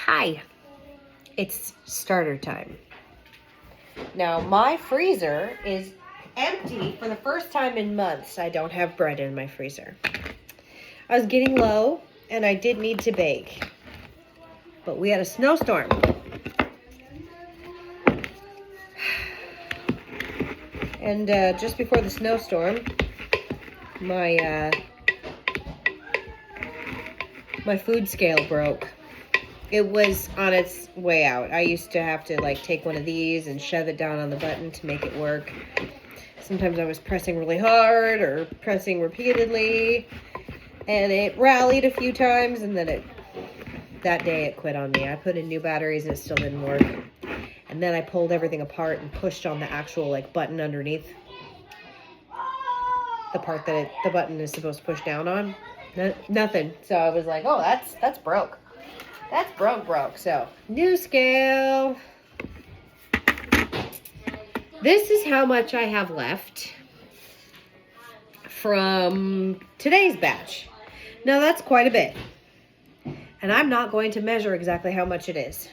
Hi, it's starter time. Now, my freezer is empty for the first time in months. I don't have bread in my freezer. I was getting low and I did need to bake, but we had a snowstorm. And just before the snowstorm, my food scale broke. It was on its way out. I used to have to take one of these and shove it down on the button to make it work. Sometimes I was pressing really hard or pressing repeatedly, and it rallied a few times, and then that day it quit on me. I put in new batteries and it still didn't work. And then I pulled everything apart and pushed on the actual button underneath, the part that the button is supposed to push down on. Nothing. So I was like, oh, that's broke. That's broke. So, new scale. This is how much I have left from today's batch. Now, that's quite a bit. And I'm not going to measure exactly how much it is,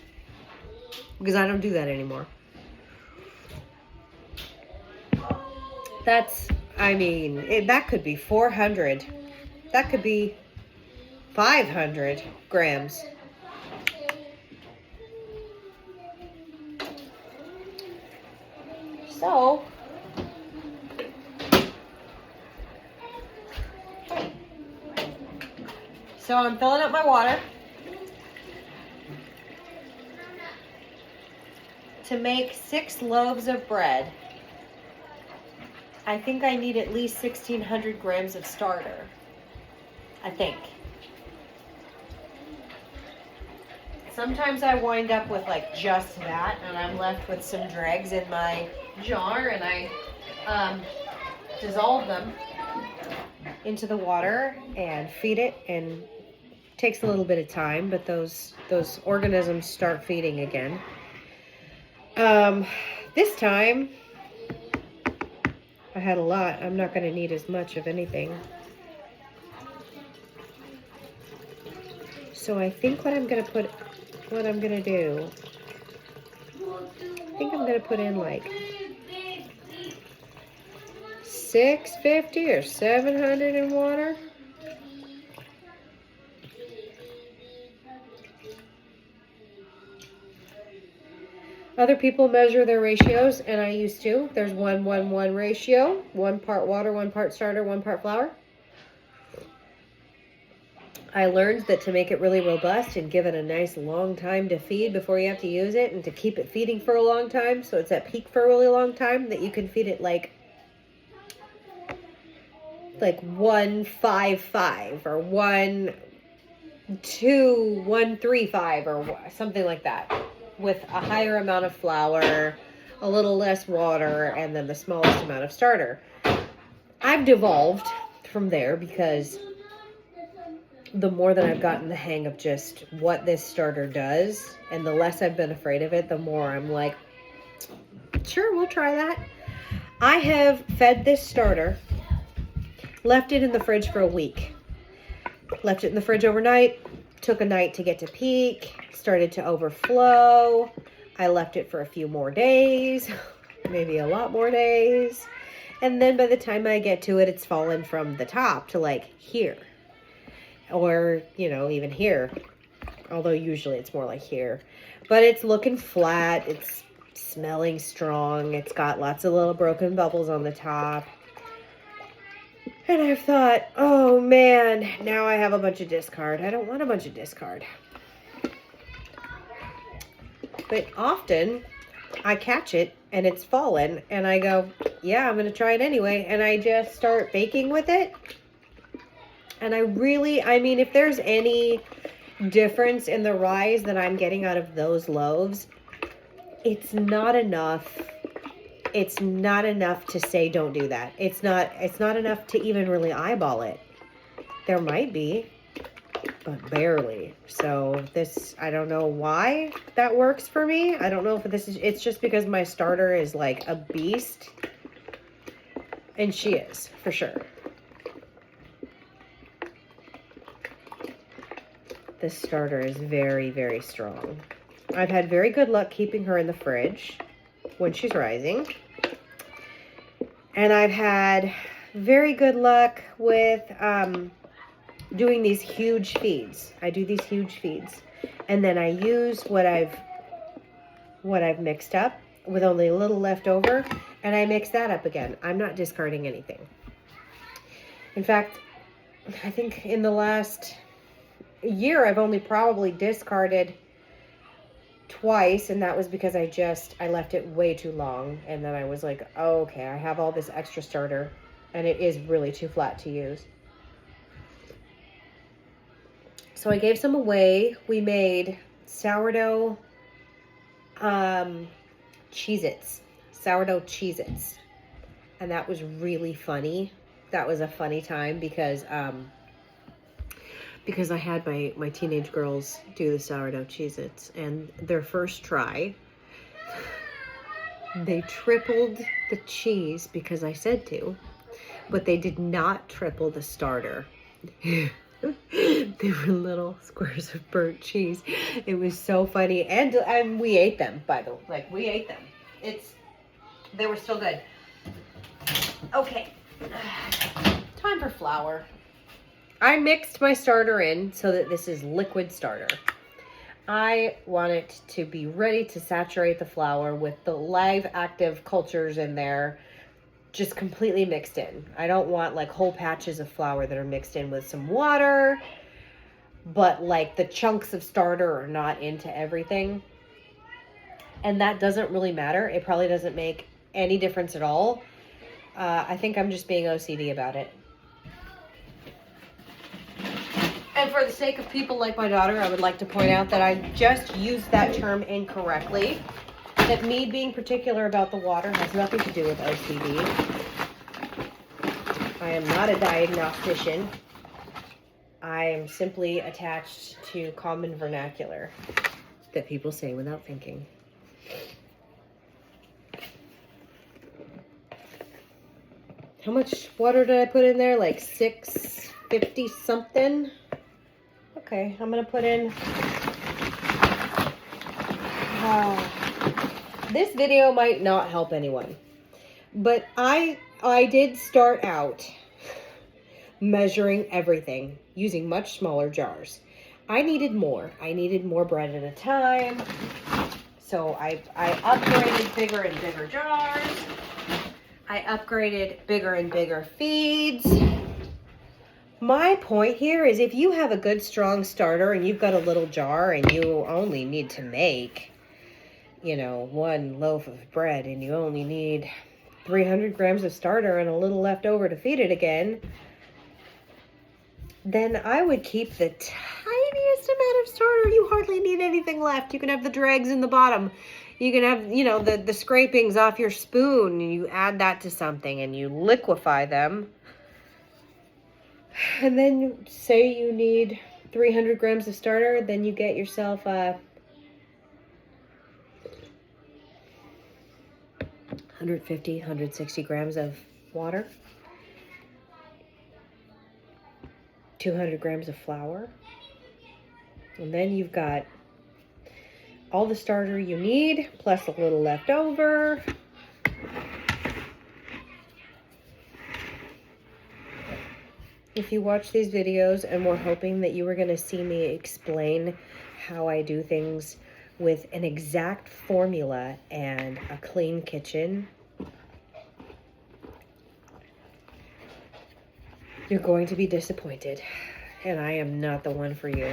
because I don't do that anymore. That could be 400. That could be 500 grams. So, I'm filling up my water to make 6 loaves of bread. I think I need at least 1,600 grams of starter. I think. Sometimes I wind up with just that, and I'm left with some dregs in my jar, and I dissolve them into the water and feed it, and it takes a little bit of time, but those organisms start feeding again. This time I had a lot. I'm not going to need as much of anything. So I think what I'm going to do, I think I'm going to put in 650 or 700 in water. Other people measure their ratios, and I used to. There's 1-1-1 ratio, 1 part water, 1 part starter, 1 part flour. I learned that to make it really robust and give it a nice long time to feed before you have to use it, and to keep it feeding for a long time, so it's at peak for a really long time, that you can feed it like 1-5-5 or 1-2-1-3-5 or something like that, with a higher amount of flour, a little less water, and then the smallest amount of starter. I've devolved from there because the more that I've gotten the hang of just what this starter does, and the less I've been afraid of it, the more I'm like, sure, we'll try that. I have fed this starter, left it in the fridge for a week. Left it in the fridge overnight, took a night to get to peak, started to overflow. I left it for a few more days, maybe a lot more days. And then by the time I get to it, it's fallen from the top to here. Or, even here. Although usually it's more like here. But it's looking flat. It's smelling strong. It's got lots of little broken bubbles on the top. And I've thought, oh man, now I have a bunch of discard. I don't want a bunch of discard. But often I catch it and it's fallen and I go, yeah, I'm going to try it anyway. And I just start baking with it. And if there's any difference in the rise that I'm getting out of those loaves, it's not enough. It's not enough to say don't do that. It's not enough to even really eyeball it. There might be, but barely. So I don't know why that works for me. I don't know if it's just because my starter is a beast. And she is, for sure. this starter is very, very strong. I've had very good luck keeping her in the fridge when she's rising. And I've had very good luck with doing these huge feeds. I do these huge feeds. And then I use what I've mixed up with only a little left over, and I mix that up again. I'm not discarding anything. In fact, I think in the last year, I've only probably discarded twice, and that was because I left it way too long, and then I was like, oh, okay, I have all this extra starter, and it is really too flat to use. So I gave some away. We made sourdough Cheez-Its, sourdough Cheez-Its, and that was really funny. That was a funny time because I had my teenage girls do the sourdough Cheez-Its, and their first try, they tripled the cheese because I said to, but they did not triple the starter. They were little squares of burnt cheese. It was so funny, and we ate them, by the way. Like, we ate them. They were still good. Okay, time for flour. I mixed my starter in so that this is liquid starter. I want it to be ready to saturate the flour with the live active cultures in there, just completely mixed in. I don't want like whole patches of flour that are mixed in with some water, but like the chunks of starter are not into everything. And that doesn't really matter. It probably doesn't make any difference at all. I think I'm just being OCD about it. And for the sake of people like my daughter, I would like to point out that I just used that term incorrectly. That me being particular about the water has nothing to do with OCD. I am not a diagnostician. I am simply attached to common vernacular that people say without thinking. How much water did I put in there? Like 650 something? Okay, I'm gonna put in... This video might not help anyone, but I did start out measuring everything using much smaller jars. I needed more. I needed more bread at a time, so I upgraded bigger and bigger jars. I upgraded bigger and bigger feeds. My point here is if you have a good strong starter and you've got a little jar and you only need to make, you know, one loaf of bread and you only need 300 grams of starter and a little left over to feed it again, then I would keep the tiniest amount of starter. You hardly need anything left. You can have the dregs in the bottom. You can have, you know, the scrapings off your spoon. You add that to something and you liquefy them. And then you say you need 300 grams of starter, then you get yourself 150, 160 grams of water, 200 grams of flour, and then you've got all the starter you need, plus a little left over. If you watch these videos and were hoping that you were going to see me explain how I do things with an exact formula and a clean kitchen, you're going to be disappointed, and I am not the one for you.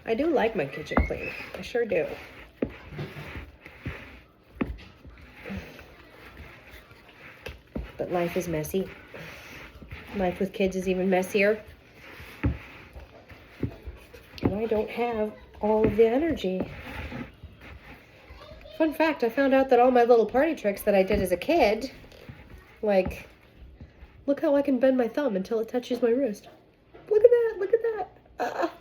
I do like my kitchen clean. I sure do. But life is messy. Life with kids is even messier. And I don't have all of the energy. Fun fact, I found out that all my little party tricks that I did as a kid, like, look how I can bend my thumb until it touches my wrist. Look at that, look at that.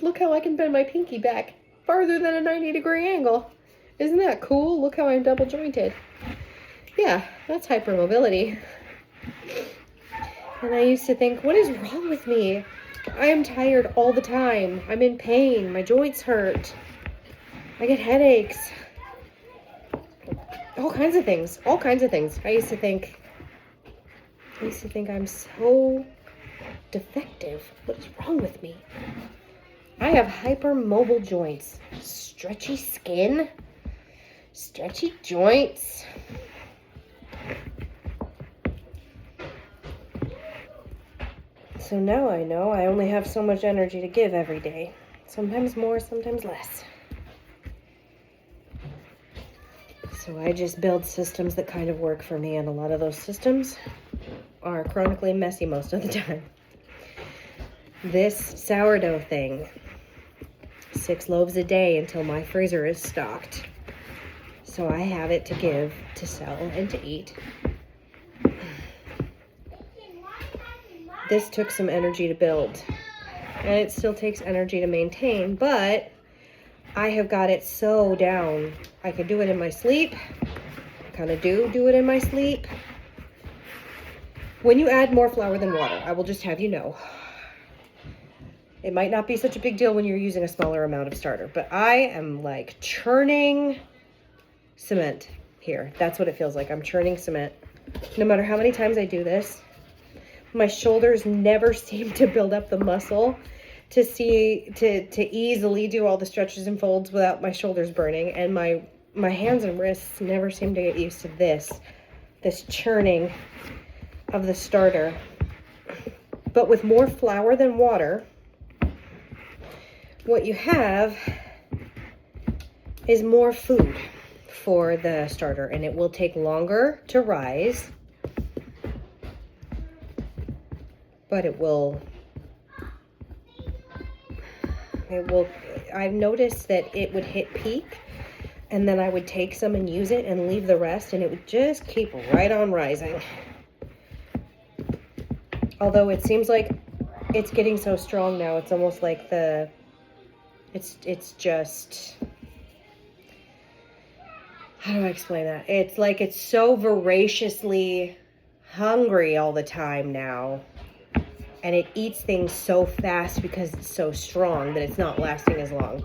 Look how I can bend my pinky back farther than a 90-degree angle. Isn't that cool? Look how I'm double jointed. Yeah, that's hypermobility. And I used to think, what is wrong with me? I am tired all the time. I'm in pain. My joints hurt. I get headaches. All kinds of things. All kinds of things. I used to think I'm so defective. What is wrong with me? I have hypermobile joints, stretchy skin, stretchy joints. So now I know I only have so much energy to give every day. Sometimes more, sometimes less. So I just build systems that kind of work for me, and a lot of those systems are chronically messy most of the time. This sourdough thing, 6 loaves a day until my freezer is stocked. So I have it to give, to sell, and to eat. This took some energy to build, and it still takes energy to maintain, but I have got it so down. I could do it in my sleep. I kind of do it in my sleep. When you add more flour than water, I will just have you know, it might not be such a big deal when you're using a smaller amount of starter, but I am like churning cement here. That's what it feels like. I'm churning cement. No matter how many times I do this, my shoulders never seem to build up the muscle to easily do all the stretches and folds without my shoulders burning, and my hands and wrists never seem to get used to this churning of the starter. But with more flour than water, what you have is more food for the starter, and it will take longer to rise, but it will, I've noticed that it would hit peak, and then I would take some and use it and leave the rest, and it would just keep right on rising. Although it seems like it's getting so strong now, it's almost like it's just, how do I explain that? It's like it's so voraciously hungry all the time now. And it eats things so fast because it's so strong that it's not lasting as long.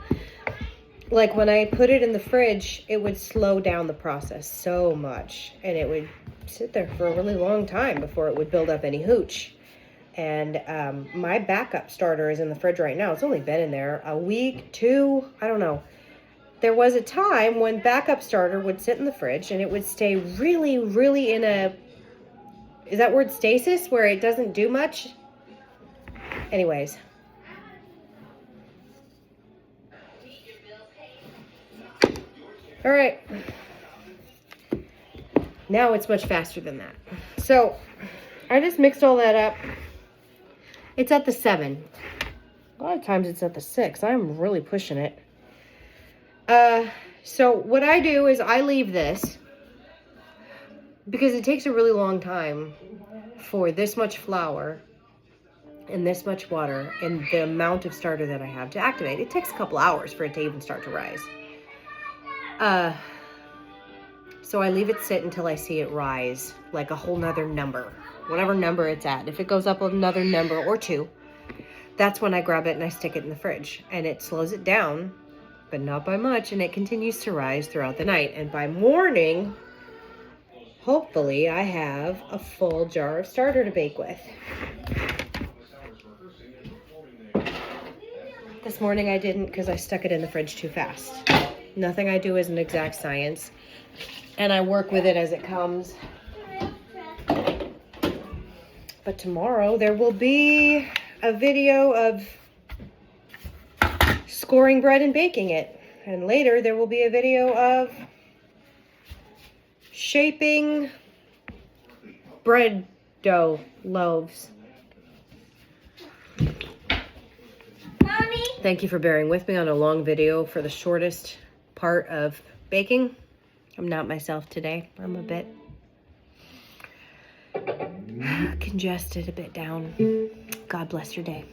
Like when I put it in the fridge, it would slow down the process so much. And it would sit there for a really long time before it would build up any hooch. And my backup starter is in the fridge right now. It's only been in there a week, 2, I don't know. There was a time when backup starter would sit in the fridge and it would stay really, really in a, is that word stasis, where it doesn't do much? Anyways. All right. Now it's much faster than that. So I just mixed all that up. It's at the 7. A lot of times it's at the 6. I'm really pushing it. So what I do is I leave this because it takes a really long time for this much flour and this much water and the amount of starter that I have to activate. It takes a couple hours for it to even start to rise. So I leave it sit until I see it rise like a whole nother number, whatever number it's at. If it goes up another number or 2, that's when I grab it and I stick it in the fridge, and it slows it down, but not by much, and it continues to rise throughout the night. And by morning, hopefully I have a full jar of starter to bake with. This morning I didn't because I stuck it in the fridge too fast. Nothing I do is an exact science, and I work with it as it comes. But tomorrow there will be a video of scoring bread and baking it. And later there will be a video of shaping bread dough loaves. Mommy. Thank you for bearing with me on a long video for the shortest part of baking. I'm not myself today. I'm a bit congested, a bit down. God bless your day.